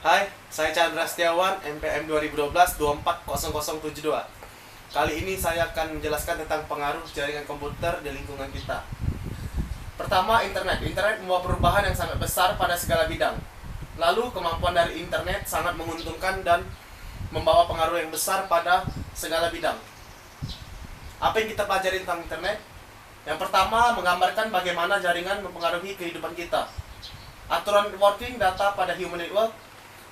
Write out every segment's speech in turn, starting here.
Hai, saya Chandra Setiawan, MPM 2012-240072. Kali ini saya akan menjelaskan tentang pengaruh jaringan komputer di lingkungan kita. Pertama, internet. Internet membawa perubahan yang sangat besar pada segala bidang. Lalu, kemampuan dari internet sangat menguntungkan dan membawa pengaruh yang besar pada segala bidang. Apa yang kita pelajari tentang internet? Yang pertama, menggambarkan bagaimana jaringan mempengaruhi kehidupan kita. Aturan networking data pada human network,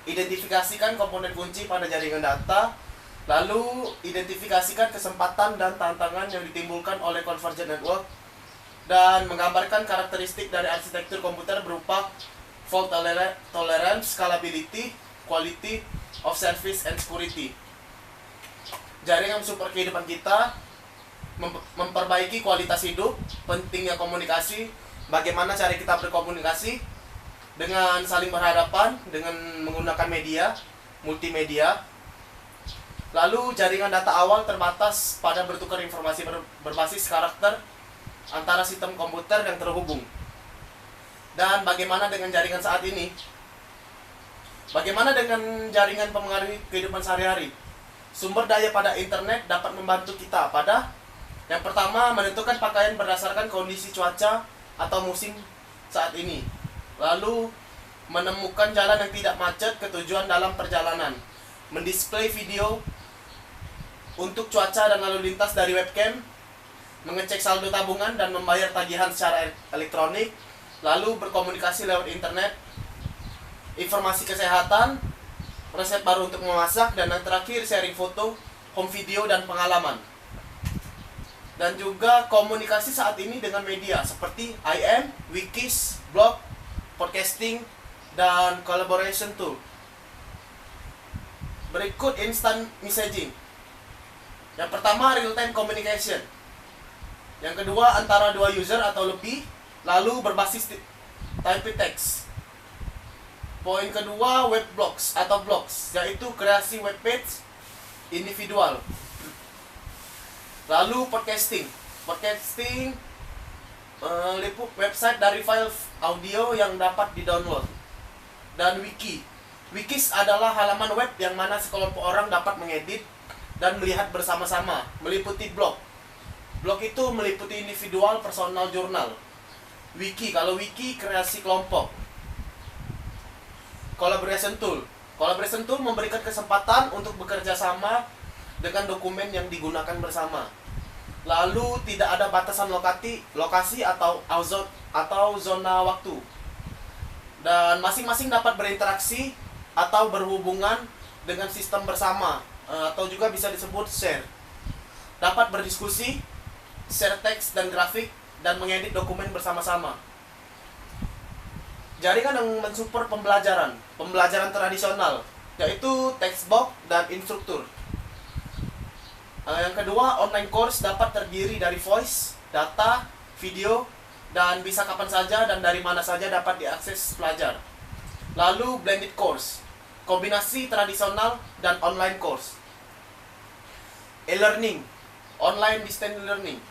identifikasikan komponen kunci pada jaringan data, lalu identifikasikan kesempatan dan tantangan yang ditimbulkan oleh convergent network, dan menggambarkan karakteristik dari arsitektur komputer berupa fault tolerance, scalability, quality of service, and security. Jaringan mensupport kehidupan kita, memperbaiki kualitas hidup, pentingnya komunikasi, bagaimana cara kita berkomunikasi dengan saling berhadapan dengan menggunakan media, multimedia. Lalu jaringan data awal terbatas pada bertukar informasi berbasis karakter antara sistem komputer yang terhubung. Dan bagaimana dengan jaringan saat ini? Bagaimana dengan jaringan mempengaruhi kehidupan sehari-hari? Sumber daya pada internet dapat membantu kita pada yang pertama, menentukan pakaian berdasarkan kondisi cuaca atau musim saat ini. Lalu, menemukan jalan yang tidak macet ke tujuan dalam perjalanan. Mendisplay video untuk cuaca dan lalu lintas dari webcam. Mengecek saldo tabungan dan membayar tagihan secara elektronik. Lalu, berkomunikasi lewat internet. Informasi kesehatan, resep baru untuk memasak, dan yang terakhir, sharing foto, home video, dan pengalaman. Dan juga komunikasi saat ini dengan media seperti IM, Wikis, blog, podcasting, dan collaboration tool. Berikut instant messaging. Yang pertama, real-time communication. Yang kedua, antara dua user atau lebih, lalu berbasis type text. Poin kedua, web blogs atau blogs, yaitu kreasi web page individual. Lalu podcasting liput website dari file audio yang dapat di-download. Dan wikis adalah halaman web yang mana sekelompok orang dapat mengedit dan melihat bersama-sama. Meliputi blog itu meliputi individual personal jurnal. Kalau wiki kreasi kelompok. Collaboration tool memberikan kesempatan untuk bekerja sama dengan dokumen yang digunakan bersama. Lalu tidak ada batasan lokasi atau zona waktu. Dan masing-masing dapat berinteraksi atau berhubungan dengan sistem bersama, atau juga bisa disebut share. Dapat berdiskusi, share teks dan grafik, dan mengedit dokumen bersama-sama. Jaringan yang mensupport pembelajaran tradisional, yaitu textbox dan instruktur. Yang kedua, online course dapat terdiri dari voice, data, video, dan bisa kapan saja dan dari mana saja dapat diakses pelajar. Lalu blended course, kombinasi tradisional dan online course. E-learning, online distance learning.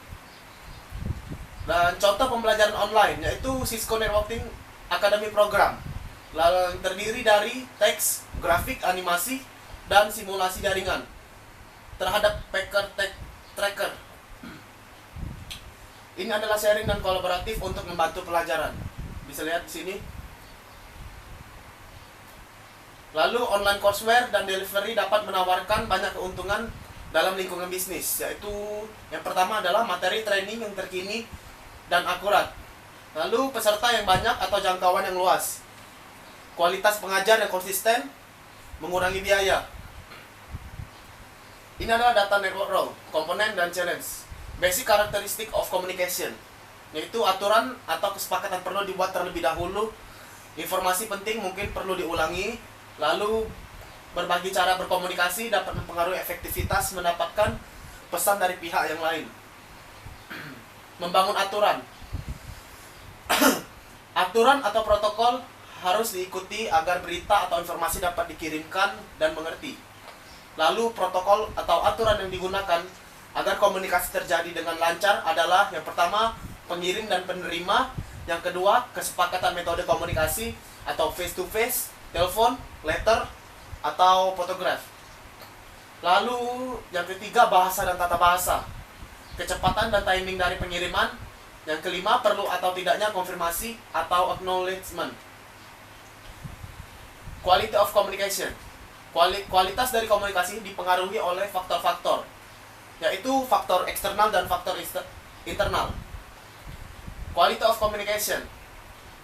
Dan contoh pembelajaran online yaitu Cisco Networking Academy Program. Lalu terdiri dari teks, grafik, animasi, dan simulasi jaringan terhadap packer tracker. Ini adalah sharing dan kolaboratif untuk membantu pelajaran. Bisa lihat di sini. Lalu online courseware dan delivery dapat menawarkan banyak keuntungan dalam lingkungan bisnis, yaitu yang pertama adalah materi training yang terkini dan akurat. Lalu peserta yang banyak atau jangkauan yang luas. Kualitas pengajar yang konsisten, mengurangi biaya. Ini adalah data network role, komponen dan challenge. Basic characteristic of communication, yaitu aturan atau kesepakatan perlu dibuat terlebih dahulu. Informasi penting mungkin perlu diulangi. Lalu berbagi cara berkomunikasi dapat mempengaruhi efektivitas mendapatkan pesan dari pihak yang lain. Membangun aturan. Aturan atau protokol harus diikuti agar berita atau informasi dapat dikirimkan dan mengerti. Lalu protokol atau aturan yang digunakan agar komunikasi terjadi dengan lancar adalah yang pertama, pengirim dan penerima. Yang kedua, kesepakatan metode komunikasi atau face to face. telepon, letter, atau fotograf. Lalu yang ketiga, bahasa dan tata bahasa, kecepatan dan timing dari pengiriman. Yang kelima, perlu atau tidaknya konfirmasi atau acknowledgement. Quality of communication, kualitas dari komunikasi dipengaruhi oleh faktor-faktor, yaitu faktor eksternal dan faktor internal. Quality of communication,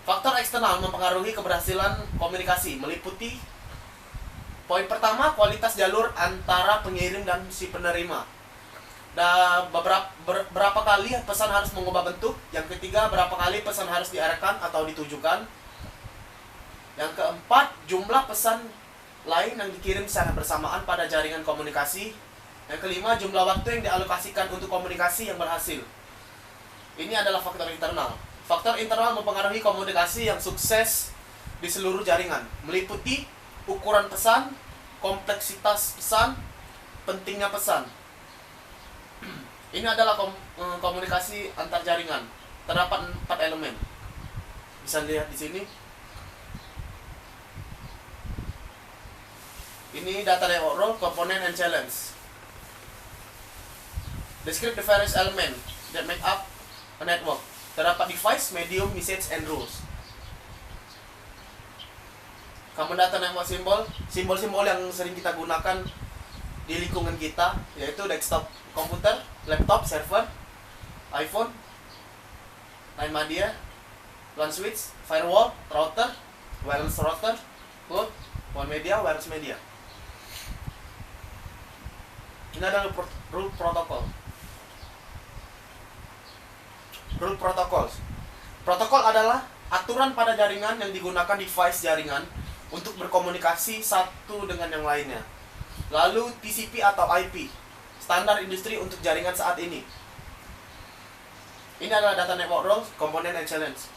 faktor eksternal mempengaruhi keberhasilan komunikasi, meliputi poin pertama, kualitas jalur antara pengirim dan si penerima. Dan berapa kali pesan harus mengubah bentuk. Yang ketiga, berapa kali pesan harus diarahkan atau ditujukan. Yang keempat, jumlah pesan lain yang dikirim secara bersamaan pada jaringan komunikasi. Yang kelima, jumlah waktu yang dialokasikan untuk komunikasi yang berhasil. Ini adalah faktor internal. Faktor internal mempengaruhi komunikasi yang sukses di seluruh jaringan, meliputi ukuran pesan, kompleksitas pesan, pentingnya pesan. Ini adalah komunikasi antar jaringan. Terdapat 4 elemen. Bisa lihat di sini. Ini data network role, component, and challenge. Describe the various element that make up a network. Terdapat device, medium, message, and rules. Common data network symbol, simbol-simbol yang sering kita gunakan di lingkungan kita, yaitu desktop komputer, laptop, server, iPhone, line media, LAN switch, firewall, router, wireless router, cloud, phone media, wireless media. Ini adalah rule protocol. Rule protocols. Protokol adalah aturan pada jaringan yang digunakan device jaringan untuk berkomunikasi satu dengan yang lainnya. Lalu TCP atau IP, standar industri untuk jaringan saat ini. Ini adalah data network rules, component, and challenge.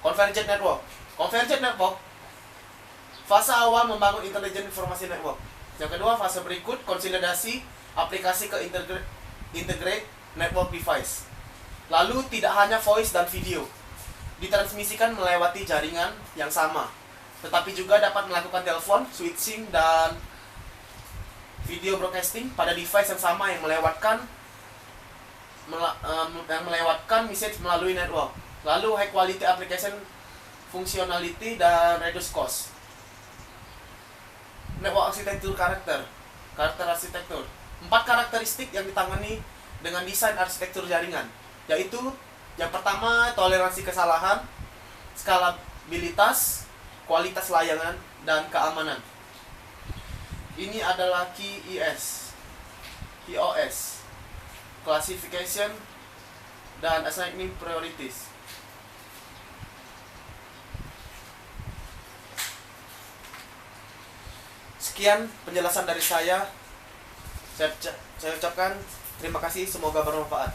Convergent network. Convergent network, fase awal membangun intelijen informasi network. Yang kedua, fase berikut konsolidasi aplikasi ke integrate network device. Lalu tidak hanya voice dan video ditransmisikan melewati jaringan yang sama, tetapi juga dapat melakukan telepon, switching, dan video broadcasting pada device yang sama yang melewatkan message melalui network. Lalu high quality application functionality dan reduce cost. Network arsitektur karakter arsitektur. 4 karakteristik yang ditangani dengan desain arsitektur jaringan, yaitu yang pertama, toleransi kesalahan, skalabilitas, kualitas layanan, dan keamanan. Ini adalah QoS, classification, dan assigning priorities. Sekian penjelasan dari saya. Saya ucapkan terima kasih, semoga bermanfaat.